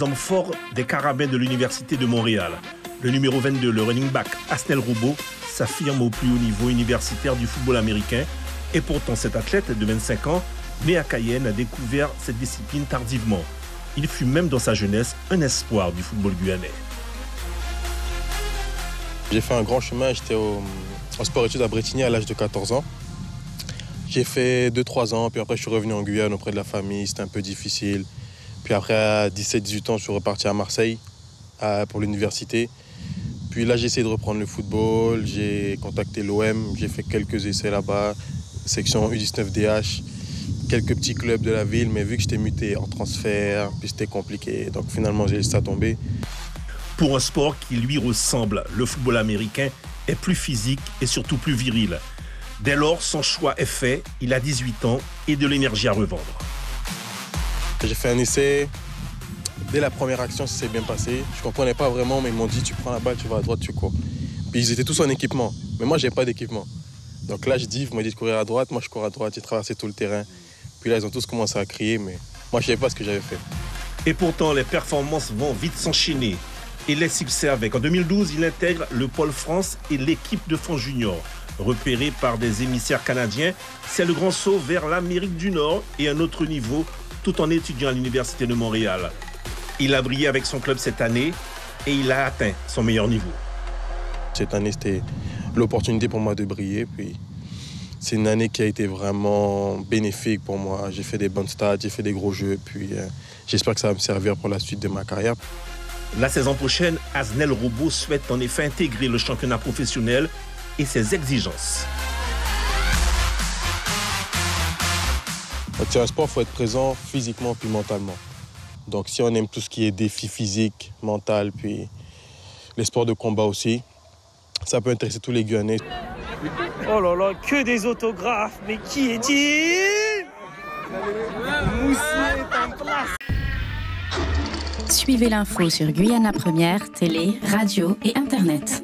Homme fort des Carabins de l'Université de Montréal. Le numéro 22, le running back Asnel Roubaud, s'affirme au plus haut niveau universitaire du football américain. Et pourtant, cet athlète de 25 ans, né à Cayenne, a découvert cette discipline tardivement. Il fut même dans sa jeunesse un espoir du football guyanais. J'ai fait un grand chemin, j'étais en sport-études à Bretigny à l'âge de 14 ans. J'ai fait 2-3 ans, puis après je suis revenu en Guyane auprès de la famille, c'était un peu difficile. Puis après, à 17-18 ans, je suis reparti à Marseille pour l'université. Puis là, j'ai essayé de reprendre le football, j'ai contacté l'OM, j'ai fait quelques essais là-bas, section U19DH, quelques petits clubs de la ville, mais vu que j'étais muté en transfert, puis c'était compliqué, donc finalement j'ai laissé ça tomber. Pour un sport qui lui ressemble, le football américain est plus physique et surtout plus viril. Dès lors, son choix est fait, il a 18 ans et de l'énergie à revendre. J'ai fait un essai, dès la première action, ça s'est bien passé. Je ne comprenais pas vraiment, mais ils m'ont dit tu prends la balle, tu vas à droite, tu cours. Puis ils étaient tous en équipement, mais moi, je n'avais pas d'équipement. Donc là, ils m'ont dit de courir à droite, moi je cours à droite, j'ai traversé tout le terrain. Puis là, ils ont tous commencé à crier, mais moi, je ne savais pas ce que j'avais fait. Et pourtant, les performances vont vite s'enchaîner. Et les succès avec. En 2012, il intègre le Pôle France et l'équipe de France Junior. Repéré par des émissaires canadiens, c'est le grand saut vers l'Amérique du Nord et un autre niveau, tout en étudiant à l'Université de Montréal. Il a brillé avec son club cette année et il a atteint son meilleur niveau. Cette année, c'était l'opportunité pour moi de briller. Puis c'est une année qui a été vraiment bénéfique pour moi. J'ai fait des bonnes stats, j'ai fait des gros jeux. Puis j'espère que ça va me servir pour la suite de ma carrière. La saison prochaine, Asnel Roubaud souhaite en effet intégrer le championnat professionnel et ses exigences. C'est un sport, il faut être présent physiquement puis mentalement. Donc si on aime tout ce qui est défi physique, mental, puis les sports de combat aussi, ça peut intéresser tous les Guyanais. Oh là là, que des autographes, mais qui est-il? Moussier est en place. Suivez l'info sur Guyana Première, télé, radio et internet.